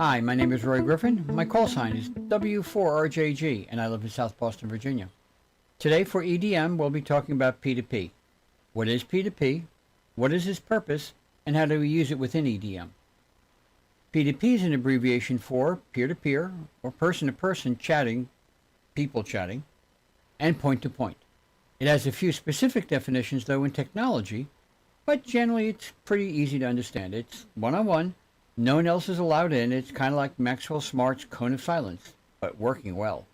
Hi, my name is Roy Griffin. My call sign is W4RJG, and I live in South Boston, Virginia. Today for EDM, we'll be talking about P2P. What is P2P? What is its purpose? And how do we use it within EDM? P2P is an abbreviation for peer-to-peer or person-to-person chatting, people chatting, and point-to-point. It has a few specific definitions, though, in technology, but generally it's pretty easy to understand. It's one-on-one. No one else is allowed in. It's kind of like Maxwell Smart's cone of silence, but working well.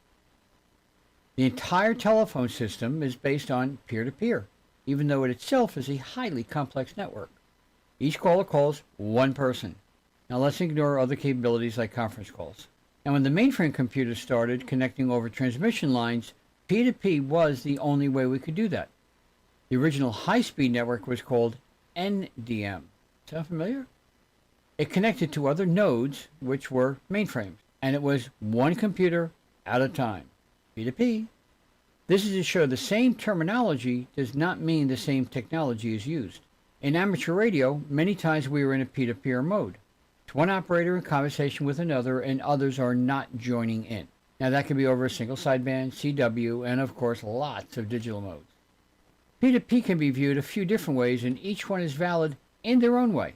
The entire telephone system is based on peer-to-peer, even though it itself is a highly complex network. Each caller calls one person. Now let's ignore other capabilities like conference calls. And when the mainframe computers started connecting over transmission lines, P2P was the only way we could do that. The original high-speed network was called NDM. Sound familiar? It connected to other nodes, which were mainframes, and it was one computer at a time. P2P. This is to show the same terminology does not mean the same technology is used. In amateur radio, many times we are in a peer-to-peer mode. It's one operator in conversation with another, and others are not joining in. Now that can be over a single sideband, CW, and of course lots of digital modes. P2P can be viewed a few different ways, and each one is valid in their own way.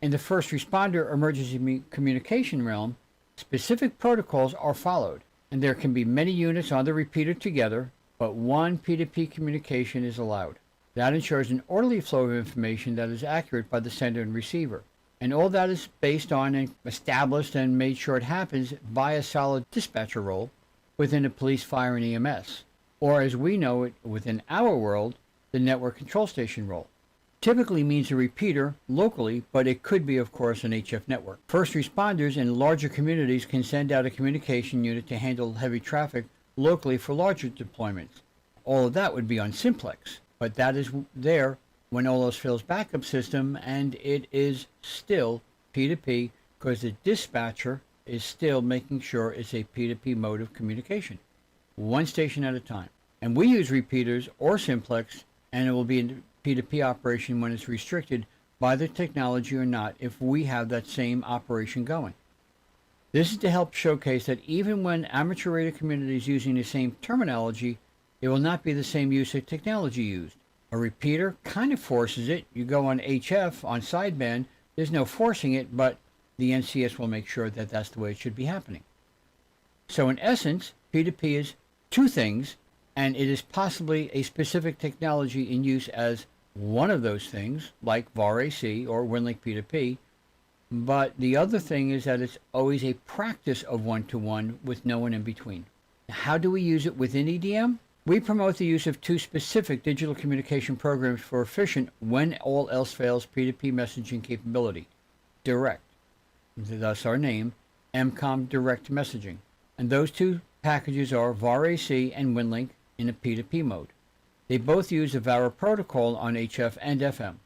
In the first responder emergency communication realm, specific protocols are followed, and there can be many units on the repeater together, but one P2P communication is allowed. That ensures an orderly flow of information that is accurate by the sender and receiver. And all that is based on and established and made sure it happens by a solid dispatcher role within a police, fire, and EMS, or as we know it within our world, the network control station role. Typically means a repeater locally, but it could be, of course, an HF network. First responders in larger communities can send out a communication unit to handle heavy traffic locally for larger deployments. All of that would be on simplex, but that is there when all else fails backup system, and it is still P2P because the dispatcher is still making sure it's a P2P mode of communication, one station at a time. And we use repeaters or simplex, and it will be in P2P operation when it's restricted by the technology or not if we have that same operation going. This is to help showcase that even when amateur radio community is using the same terminology, it will not be the same use of technology used. A repeater kind of forces it. You go on HF, on sideband, there's no forcing it, but the NCS will make sure that that's the way it should be happening. So in essence, P2P is two things, and it is possibly a specific technology in use as one of those things, like VAR-AC or WinLink P2P, but the other thing is that it's always a practice of one-to-one with no one in between. How do we use it within EDM? We promote the use of two specific digital communication programs for efficient, when all else fails, P2P messaging capability. Direct, thus our name, MCOM Direct Messaging. And those two packages are VAR-AC and WinLink in a P2P mode. They both use a VARA protocol on HF and FM.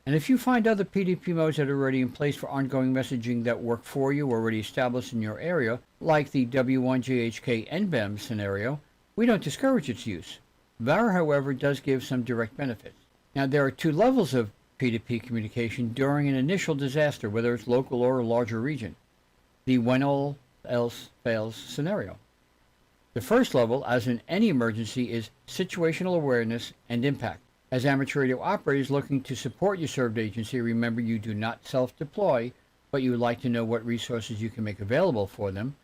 And if you find other P2P modes that are already in place for ongoing messaging that work for you, already established in your area, like the W1GHK NBEM scenario, we don't discourage its use. VARA, however, does give some direct benefits. Now, there are two levels of P2P communication during an initial disaster, whether it's local or a larger region. The when all else fails scenario. The first level, as in any emergency, is situational awareness and impact. As amateur radio operators looking to support your served agency, remember you do not self-deploy, but you would like to know what resources you can make available for them,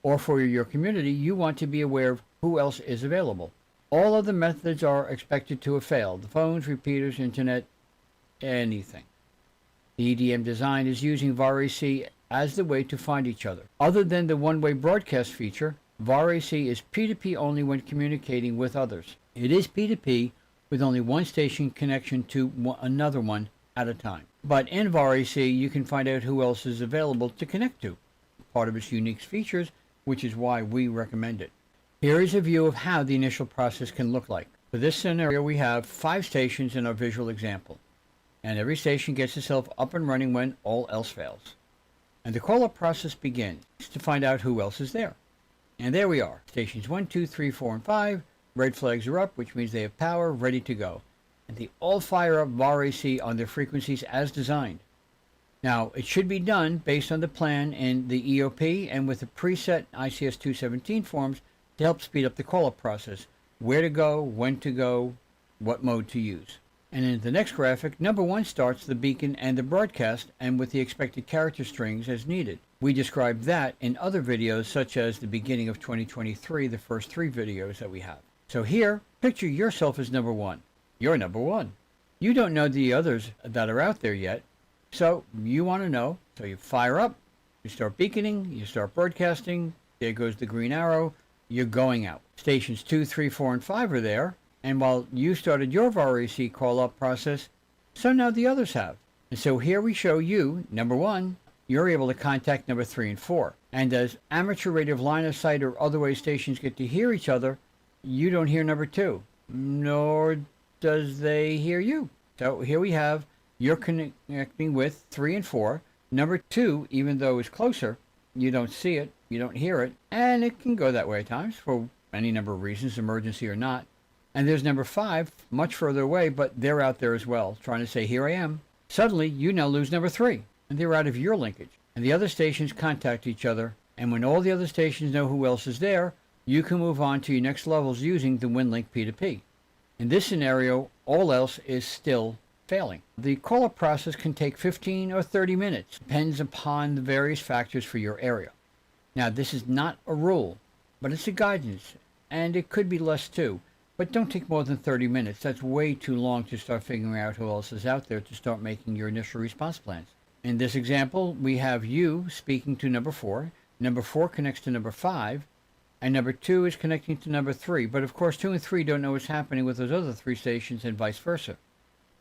or for your community, you want to be aware of who else is available. All of the methods are expected to have failed. The phones, repeaters, internet, anything. The EDM design is using VAR-AC as the way to find each other. Other than the one-way broadcast feature, VAR-AC is P2P only when communicating with others. It is P2P with only one station connection to another one at a time. But in VAR-AC, you can find out who else is available to connect to, part of its unique features, which is why we recommend it. Here is a view of how the initial process can look like. For this scenario, we have 5 stations in our visual example, and every station gets itself up and running when all else fails. And the call-up process begins to find out who else is there. And there we are. Stations 1, 2, 3, 4, and 5. Red flags are up, which means they have power, ready to go. And they all fire up VAR-AC on their frequencies as designed. Now, it should be done based on the plan in the EOP and with the preset ICS 217 forms to help speed up the call-up process. Where to go, when to go, what mode to use. And in the next graphic, number 1 starts the beacon and the broadcast and with the expected character strings as needed. We described that in other videos such as the beginning of 2023, the first 3 videos that we have. So here, picture yourself as number 1. You're number 1. You don't know the others that are out there yet, so you want to know. So you fire up, you start beaconing, you start broadcasting, there goes the green arrow, you're going out. Stations 2, 3, 4, and 5 are there, and while you started your VARAC call-up process, so now the others have. And so here we show you, number 1, you're able to contact number 3 and 4. And as amateur radio line of sight or other way stations get to hear each other, you don't hear number 2, nor does they hear you. So here we have, you're connecting with 3 and 4. Number 2, even though it's closer, you don't see it, you don't hear it, and it can go that way at times for any number of reasons, emergency or not. And there's number 5, much further away, but they're out there as well, trying to say, here I am. Suddenly, you now lose number 3, and they're out of your linkage. And the other stations contact each other, and when all the other stations know who else is there, you can move on to your next levels using the WinLink P2P. In this scenario, all else is still failing. The call-up process can take 15 or 30 minutes, depends upon the various factors for your area. Now, this is not a rule, but it's a guidance, and it could be less too. But don't take more than 30 minutes. That's way too long to start figuring out who else is out there to start making your initial response plans. In this example, we have you speaking to number 4. Number 4 connects to number 5, and number 2 is connecting to number 3. But of course, 2 and 3 don't know what's happening with those other 3 stations and vice versa.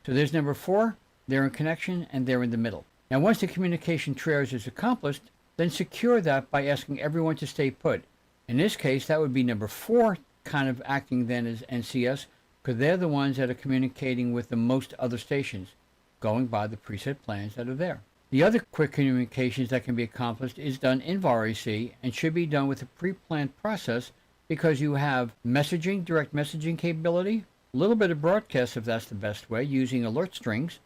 So there's number 4, they're in connection, and they're in the middle. Now, once the communication triage is accomplished, then secure that by asking everyone to stay put. In this case, that would be number 4 kind of acting then as NCS, because they're the ones that are communicating with the most other stations, going by the preset plans that are there. The other quick communications that can be accomplished is done in VARAC and should be done with a pre-planned process because you have messaging, direct messaging capability, a little bit of broadcast if that's the best way, using alert strings,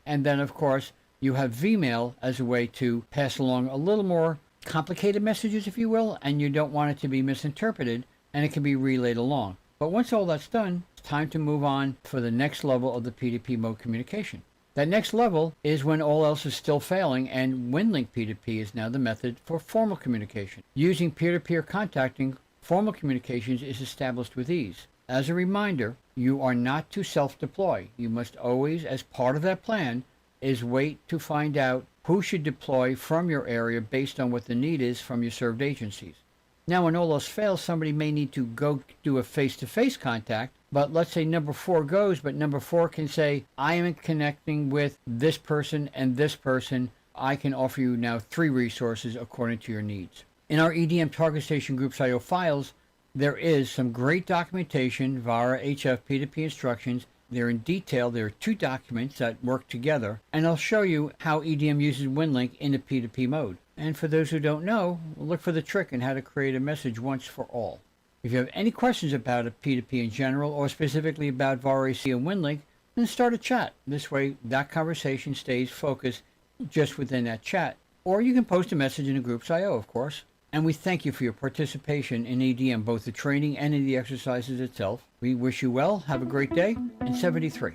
and then of course you have VMail as a way to pass along a little more complicated messages, if you will, and you don't want it to be misinterpreted, and it can be relayed along. But once all that's done, it's time to move on for the next level of the P2P mode communication. That next level is when all else is still failing, and WinLink P2P is now the method for formal communication. Using peer-to-peer contacting, formal communications is established with ease. As a reminder, you are not to self-deploy. You must always, as part of that plan, is wait to find out who should deploy from your area based on what the need is from your served agencies. Now, when all else fails, somebody may need to go do a face-to-face contact, but let's say number 4 goes, but number 4 can say, I am connecting with this person and this person. I can offer you now 3 resources according to your needs. In our EDM Target Station Groups.io files, there is some great documentation via HF P2P instructions. They're in detail. There are 2 documents that work together, and I'll show you how EDM uses WinLink in the P2P mode. And for those who don't know, look for the trick in how to create a message once for all. If you have any questions about a P2P in general, or specifically about VARAC and WinLink, then start a chat. This way, that conversation stays focused just within that chat. Or you can post a message in the Groups.io, of course. And we thank you for your participation in EDM, both the training and in the exercises itself. We wish you well, have a great day, and 73.